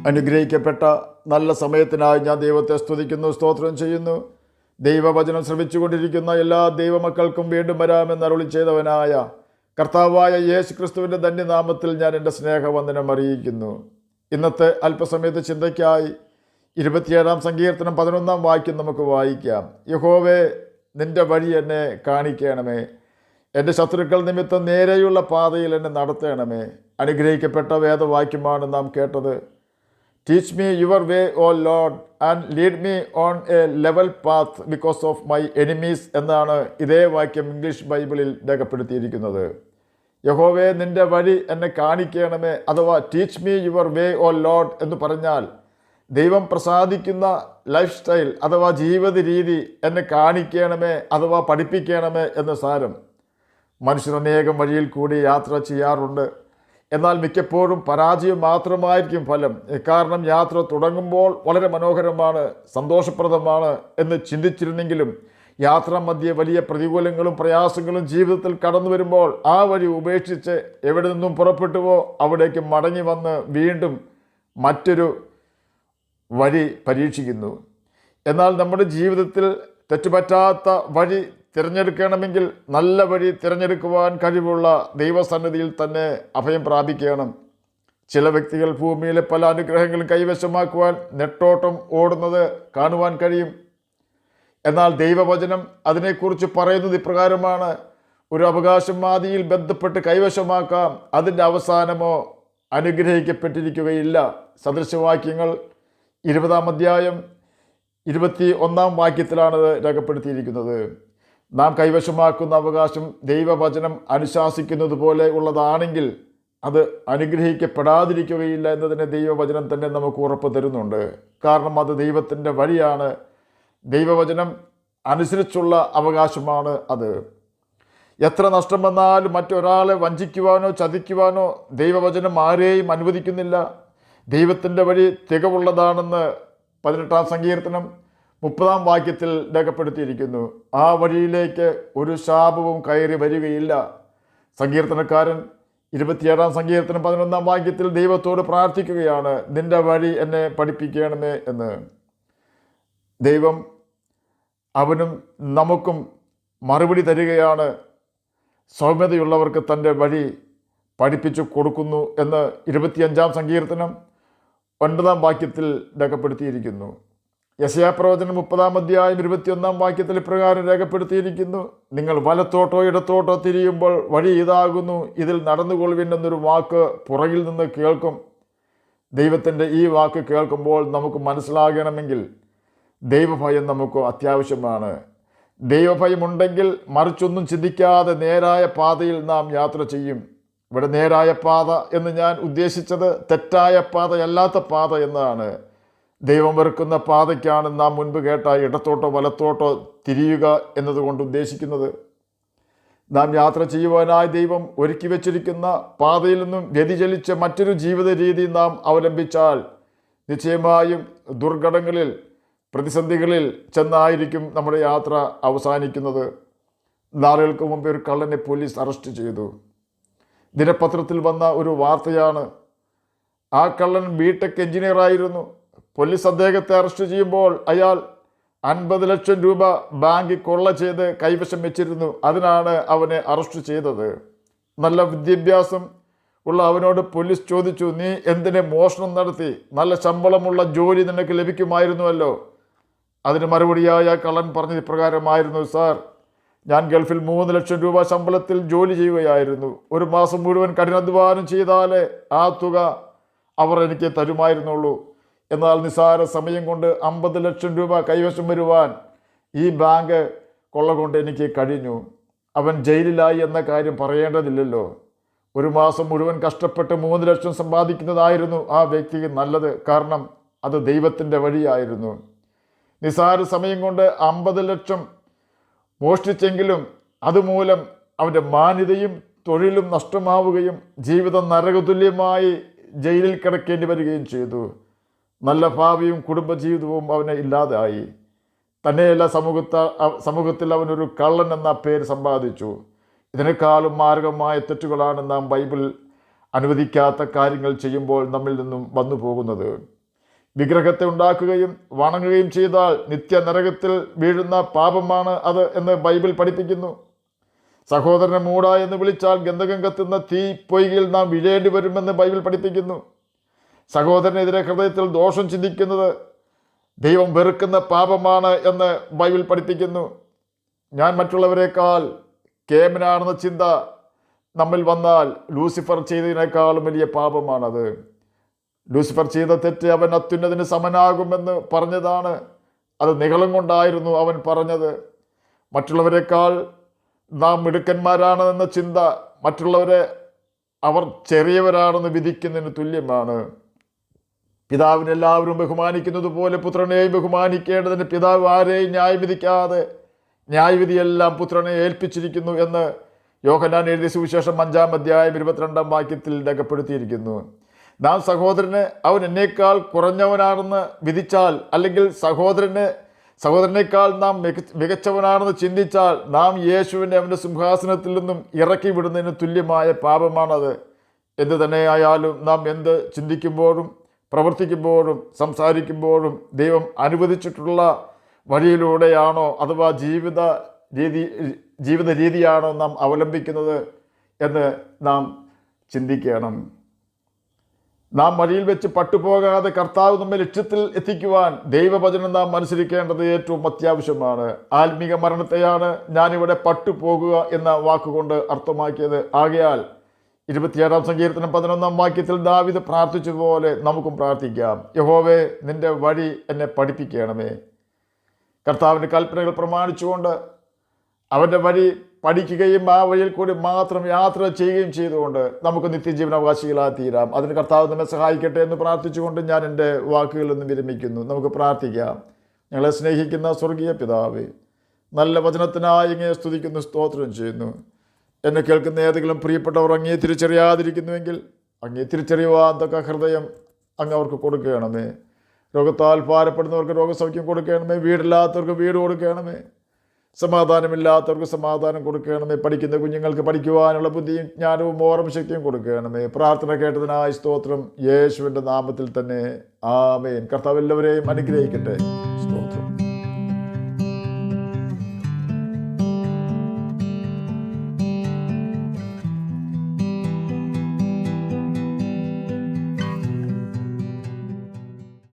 അനുഗ്രഹിക്കപ്പെട്ട നല്ല സമയത്തിനായി ഞാൻ ദൈവത്തെ സ്തുതിക്കുന്നു, സ്തോത്രം ചെയ്യുന്നു. ദൈവവചനം ശ്രമിച്ചുകൊണ്ടിരിക്കുന്ന എല്ലാ ദൈവമക്കൾക്കും വീണ്ടും വരാമെന്ന് അരുളി ചെയ്തവനായ കർത്താവായ യേശു ക്രിസ്തുവിൻ്റെ ധന്യനാമത്തിൽ ഞാൻ എൻ്റെ സ്നേഹവന്ദനം അറിയിക്കുന്നു. ഇന്നത്തെ അല്പസമയത്ത് ചിന്തയ്ക്കായി 27-ാം സങ്കീർത്തനം 11-ാം വാക്യം നമുക്ക് വായിക്കാം. യഹോവേ, നിൻ്റെ വഴി എന്നെ കാണിക്കണമേ, എൻ്റെ ശത്രുക്കൾ നിമിത്തം നേരെയുള്ള പാതയിൽ എന്നെ നടത്തണമേ. അനുഗ്രഹിക്കപ്പെട്ട വേദവാക്യമാണ് നാം കേട്ടത്. Teach me your way O Lord and lead me on a level path because of my enemies എന്നാണ് ഇതേ വാക്യം ഇംഗ്ലീഷ് ബൈബിളിൽ രേഖപ്പെടുത്തിയിരിക്കുന്നത്. യഹോവേ, നിൻ്റെ വഴി എന്നെ കാണിക്കണമേ, അഥവാ teach me your way O Lord എന്ന് പറഞ്ഞാൽ ദൈവം പ്രസാദിക്കുന്ന ലൈഫ് സ്റ്റൈൽ അഥവാ ജീവിത രീതി എന്നെ കാണിക്കണമേ അഥവാ പഠിപ്പിക്കണമേ എന്ന് സാരം. മനുഷ്യർ അനേകം വഴിയിൽ കൂടി യാത്ര ചെയ്യാറുണ്ട്. എന്നാൽ മിക്കപ്പോഴും പരാജയം മാത്രമായിരിക്കും ഫലം. കാരണം യാത്ര തുടങ്ങുമ്പോൾ വളരെ മനോഹരമാണ്, സന്തോഷപ്രദമാണ് എന്ന് ചിന്തിച്ചിരുന്നെങ്കിലും യാത്രാ മധ്യേ വലിയ പ്രതികൂലങ്ങളും പ്രയാസങ്ങളും ജീവിതത്തിൽ കടന്നു വരുമ്പോൾ ആ വഴി ഉപേക്ഷിച്ച് എവിടെ നിന്നും പുറപ്പെട്ടുവോ അവിടേക്ക് മടങ്ങി വന്ന് വീണ്ടും മറ്റൊരു വഴി പരീക്ഷിക്കുന്നു. എന്നാൽ നമ്മുടെ ജീവിതത്തിൽ തെറ്റുപറ്റാത്ത വഴി തിരഞ്ഞെടുക്കണമെങ്കിൽ നല്ല വഴി തിരഞ്ഞെടുക്കുവാൻ കഴിവുള്ള ദൈവസന്നിധിയിൽ തന്നെ അഭയം പ്രാപിക്കണം. ചില വ്യക്തികൾ ഭൂമിയിലെ പല അനുഗ്രഹങ്ങളും കൈവശമാക്കുവാൻ നെട്ടോട്ടം ഓടുന്നത് കാണുവാൻ കഴിയും. എന്നാൽ ദൈവവചനം അതിനെക്കുറിച്ച് പറയുന്നത് ഇപ്രകാരമാണ്: ഒരു അവകാശം ആദിയിൽ ബന്ധപ്പെട്ട് കൈവശമാക്കാം, അതിൻ്റെ അവസാനമോ അനുഗ്രഹിക്കപ്പെട്ടിരിക്കുകയില്ല. സദൃശവാക്യങ്ങൾ 20-ാം അധ്യായം 21-ാം വാക്യത്തിലാണത് രേഖപ്പെടുത്തിയിരിക്കുന്നത്. നാം കൈവശമാക്കുന്ന അവകാശം ദൈവവചനം അനുശാസിക്കുന്നത് പോലെ ഉള്ളതാണെങ്കിൽ അത് അനുഗ്രഹിക്കപ്പെടാതിരിക്കുകയില്ല എന്നതിന് ദൈവവചനം തന്നെ നമുക്ക് ഉറപ്പ് തരുന്നുണ്ട്. കാരണം അത് ദൈവത്തിൻ്റെ വഴിയാണ്. ദൈവവചനം അനുസരിച്ചുള്ള അവകാശമാണ് അത്. എത്ര നഷ്ടം വന്നാലും മറ്റൊരാളെ വഞ്ചിക്കുവാനോ ചതിക്കുവാനോ ദൈവവചനം ആരെയും അനുവദിക്കുന്നില്ല. ദൈവത്തിൻ്റെ വഴി തികവുള്ളതാണെന്ന് 18-ാം സങ്കീർത്തനം 30-ാം വാക്യത്തിൽ രേഖപ്പെടുത്തിയിരിക്കുന്നു. ആ വഴിയിലേക്ക് ഒരു ശാപവും കയറി വരികയില്ല. സങ്കീർത്തനക്കാരൻ 27-ാം സങ്കീർത്തനം 11-ാം വാക്യത്തിൽ ദൈവത്തോട് പ്രാർത്ഥിക്കുകയാണ്, നിൻ്റെ വഴി എന്നെ പഠിപ്പിക്കണമേ എന്ന്. ദൈവം അവനും നമുക്കും മറുപടി തരികയാണ്. സൗമ്യതയുള്ളവർക്ക് തൻ്റെ വഴി പഠിപ്പിച്ചു കൊടുക്കുന്നു എന്ന് 25-ാം സങ്കീർത്തനം 9-ാം വാക്യത്തിൽ രേഖപ്പെടുത്തിയിരിക്കുന്നു. യെശയ്യാപ്രവചനം 30-ാം അധ്യായം 21-ാം വാക്യത്തിൽ ഇപ്രകാരം രേഖപ്പെടുത്തിയിരിക്കുന്നു: നിങ്ങൾ വലത്തോട്ടോ ഇടത്തോട്ടോ തിരിയുമ്പോൾ വഴി ഇതാകുന്നു, ഇതിൽ നടന്നുകൊള്ളുവിൻ എന്നൊരു വാക്ക് പുറകിൽ നിന്ന് കേൾക്കും. ദൈവത്തിൻ്റെ ഈ വാക്ക് കേൾക്കുമ്പോൾ നമുക്ക് മനസ്സിലാകണമെങ്കിൽ ദൈവഭയം നമുക്ക് അത്യാവശ്യമാണ്. ദൈവഭയമുണ്ടെങ്കിൽ മറിച്ചൊന്നും ചിന്തിക്കാതെ നേരായ പാതയിൽ നാം യാത്ര ചെയ്യും. ഇവിടെ നേരായ പാത എന്ന് ഞാൻ ഉദ്ദേശിച്ചത് തെറ്റായ പാതയല്ലാത്ത പാത എന്നാണ്. ദൈവം വെറുക്കുന്ന പാതയ്ക്കാണ് നാം മുൻപ് കേട്ട ഇടത്തോട്ടോ വലത്തോട്ടോ തിരിയുക എന്നതുകൊണ്ട് ഉദ്ദേശിക്കുന്നത്. നാം യാത്ര ചെയ്യുവാനായി ദൈവം ഒരുക്കി വച്ചിരിക്കുന്ന പാതയിൽ നിന്നും വ്യതിചലിച്ച മറ്റൊരു ജീവിത രീതി നാം അവലംബിച്ചാൽ നിശ്ചയമായും ദുർഘടങ്ങളിൽ പ്രതിസന്ധികളിൽ ചെന്നായിരിക്കും നമ്മുടെ യാത്ര അവസാനിക്കുന്നത്. നാളുകൾക്ക് മുമ്പ് ഒരു കള്ളനെ പോലീസ് അറസ്റ്റ് ചെയ്തു. ദിനപത്രത്തിൽ വന്ന ഒരു വാർത്തയാണ്. ആ കള്ളൻ ബിടെക് എഞ്ചിനീയറായിരുന്നു. പോലീസ് അദ്ദേഹത്തെ അറസ്റ്റ് ചെയ്യുമ്പോൾ അയാൾ 50 ലക്ഷം രൂപ ബാങ്കിൽ കൊള്ള ചെയ്ത് കൈവശം വെച്ചിരുന്നു. അതിനാണ് അവനെ അറസ്റ്റ് ചെയ്തത്. നല്ല വിദ്യാഭ്യാസം ഉള്ള അവനോട് പോലീസ് ചോദിച്ചു, നീ എന്തിനെ മോഷണം നടത്തി? നല്ല ശമ്പളമുള്ള ജോലി നിനക്ക് ലഭിക്കുമായിരുന്നുവല്ലോ. അതിന് മറുപടിയായ കള്ളൻ പറഞ്ഞത് ഇപ്രകാരമായിരുന്നു: സാർ, ഞാൻ ഗൾഫിൽ 3 ലക്ഷം രൂപ ശമ്പളത്തിൽ ജോലി ചെയ്യുകയായിരുന്നു. ഒരു മാസം മുഴുവൻ കഠിനാധ്വാനം ചെയ്താലേ ആ തുക അവർ എനിക്ക് തരുമായിരുന്നുള്ളൂ. എന്നാൽ നിസ്സാര സമയം കൊണ്ട് 50 ലക്ഷം രൂപ കൈവശം വരുവാൻ ഈ ബാങ്ക് കൊള്ള കൊണ്ട് എനിക്ക് കഴിഞ്ഞു. അവൻ ജയിലിലായി എന്ന കാര്യം പറയേണ്ടതില്ലല്ലോ. ഒരു മാസം മുഴുവൻ കഷ്ടപ്പെട്ട് 3 ലക്ഷം സമ്പാദിക്കുന്നതായിരുന്നു ആ വ്യക്തിക്ക് നല്ലത്. കാരണം അത് ദൈവത്തിൻ്റെ വഴിയായിരുന്നു. നിസ്സാര സമയം കൊണ്ട് 50 ലക്ഷം മോഷ്ടിച്ചെങ്കിലും അതുമൂലം അവൻ്റെ മാന്യതയും തൊഴിലും നഷ്ടമാവുകയും ജീവിതം നരകതുല്യമായി ജയിലിൽ കിടക്കേണ്ടി വരികയും ചെയ്തു. നല്ല ഭാവിയും കുടുംബജീവിതവും അവന് ഇല്ലാതായി. തന്നെയല്ല, സമൂഹത്തിൽ അവനൊരു കള്ളൻ എന്ന പേര് സമ്പാദിച്ചു. ഇതിനേക്കാളും മാരകമായ തെറ്റുകളാണ് നാം ബൈബിൾ അനുവദിക്കാത്ത കാര്യങ്ങൾ ചെയ്യുമ്പോൾ നമ്മിൽ നിന്നും വന്നു പോകുന്നത്. വിഗ്രഹത്തെ ഉണ്ടാക്കുകയും വണങ്ങുകയും ചെയ്താൽ നിത്യനരകത്തിൽ വീഴുന്ന പാപമാണ് അത് എന്ന് ബൈബിൾ പഠിപ്പിക്കുന്നു. സഹോദരനെ മൂട എന്ന് വിളിച്ചാൽ ഗന്ധകം കത്തുന്ന തീ പൊയ്കയിൽ നാം വീഴേണ്ടി വരുമെന്ന് ബൈബിൾ പഠിപ്പിക്കുന്നു. സഹോദരനെതിരെ ഹൃദയത്തിൽ ദോഷം ചിന്തിക്കുന്നത് ദൈവം വെറുക്കുന്ന പാപമാണ് എന്ന് ബൈബിൾ പഠിപ്പിക്കുന്നു. ഞാൻ മറ്റുള്ളവരെക്കാൾ കേമനാണെന്ന ചിന്ത നമ്മിൽ വന്നാൽ ലൂസിഫർ ചെയ്തതിനേക്കാളും വലിയ പാപമാണത്. ലൂസിഫർ ചെയ്ത തെറ്റ് അവൻ അത്യുന്നതിന് സമനാകുമെന്ന് പറഞ്ഞതാണ്. അത് നിഗളം കൊണ്ടായിരുന്നു അവൻ പറഞ്ഞത്. മറ്റുള്ളവരെക്കാൾ നാം മിടുക്കന്മാരാണെന്ന ചിന്ത മറ്റുള്ളവരെ അവർ ചെറിയവരാണെന്ന് വിധിക്കുന്നതിന് തുല്യമാണ്. പിതാവിനെ എല്ലാവരും ബഹുമാനിക്കുന്നത് പോലെ പുത്രനെയും ബഹുമാനിക്കേണ്ടതിന് പിതാവ് ആരെയും ന്യായം വിധിക്കാതെ ന്യായവിധിയെല്ലാം പുത്രനെ ഏൽപ്പിച്ചിരിക്കുന്നു എന്ന് യോഹന്നാൻ എഴുതിയ സുവിശേഷം 5-ാം അധ്യായം 22-ാം വാക്യത്തിൽ രേഖപ്പെടുത്തിയിരിക്കുന്നു. നാം സഹോദരനെ അവൻ എന്നേക്കാൾ കുറഞ്ഞവനാണെന്ന് വിധിച്ചാൽ, അല്ലെങ്കിൽ സഹോദരനേക്കാൾ നാം മികച്ചവനാണെന്ന് ചിന്തിച്ചാൽ, നാം യേശുവിനെ അവൻ്റെ സിംഹാസനത്തിൽ നിന്നും ഇറക്കി വിടുന്നതിന് തുല്യമായ പാപമാണത്. എന്തു തന്നെയായാലും നാം എന്ത് ചിന്തിക്കുമ്പോഴും പ്രവർത്തിക്കുമ്പോഴും സംസാരിക്കുമ്പോഴും ദൈവം അനുവദിച്ചിട്ടുള്ള വഴിയിലൂടെയാണോ അഥവാ ജീവിത രീതിയാണോ നാം അവലംബിക്കുന്നത് എന്ന് നാം ചിന്തിക്കണം. നാം വഴിയിൽ വെച്ച് പട്ടുപോകാതെ കർത്താവ് നമ്മെ ലക്ഷ്യത്തിൽ എത്തിക്കുവാൻ ദൈവവചനം നാം അനുസരിക്കേണ്ടത് ഏറ്റവും അത്യാവശ്യമാണ്. ആത്മീക മരണത്തെയാണ് ഞാനിവിടെ പട്ടുപോകുക എന്ന വാക്കുകൊണ്ട് അർത്ഥമാക്കിയത്. ആകയാൽ 27-ാം സങ്കീർത്തനം 11-ാം വാക്യത്തിൽ ദാവീദ് പ്രാർത്ഥിച്ചതുപോലെ നമുക്കും പ്രാർത്ഥിക്കാം. യഹോവേ, നിൻ്റെ വഴി എന്നെ പഠിപ്പിക്കണമേ. കർത്താവിൻ്റെ കൽപ്പനകൾ പ്രമാണിച്ചുകൊണ്ട് അവൻ്റെ വഴി പഠിക്കുകയും ആ വഴിയിൽ കൂടി മാത്രം യാത്ര ചെയ്യുകയും ചെയ്തുകൊണ്ട് നമുക്ക് നിത്യജീവനാവകാശികളായി തീരാം. അതിന് കർത്താവ് നമ്മെ സഹായിക്കട്ടെ എന്ന് പ്രാർത്ഥിച്ചുകൊണ്ട് ഞാൻ എൻ്റെ വാക്കുകളിൽ നിന്ന് വിരമിക്കുന്നു. നമുക്ക് പ്രാർത്ഥിക്കാം. ഞങ്ങളെ സ്നേഹിക്കുന്ന സ്വർഗീയ പിതാവേ, നല്ല വചനത്തിനായി അങ്ങയെ സ്തുതിക്കുന്നു, സ്തോത്രം ചെയ്യുന്നു. എന്നെ കേൾക്കുന്ന ഏതെങ്കിലും പ്രിയപ്പെട്ടവർ അങ്ങയെ തിരിച്ചറിയാതിരിക്കുന്നുവെങ്കിൽ അങ്ങയെ തിരിച്ചറിയുവാൻ തക്ക ഹൃദയം അങ്ങ് അവർക്ക് കൊടുക്കണമേ. രോഗത്താൽ ഭാരപ്പെടുന്നവർക്ക് രോഗസൗഖ്യം കൊടുക്കണമേ. വീടില്ലാത്തവർക്ക് വീട് കൊടുക്കണമേ. സമാധാനമില്ലാത്തവർക്ക് സമാധാനം കൊടുക്കണമേ. പഠിക്കുന്ന കുഞ്ഞുങ്ങൾക്ക് പഠിക്കുവാനുള്ള ബുദ്ധിയും ജ്ഞാനവും ഓർമ്മശക്തിയും കൊടുക്കണമേ. പ്രാർത്ഥന കേട്ടതിനായി സ്തോത്രം. യേശുവിൻ്റെ നാമത്തിൽ തന്നെ ആമേൻ. കർത്താവ് എല്ലാവരെയും അനുഗ്രഹിക്കട്ടെ.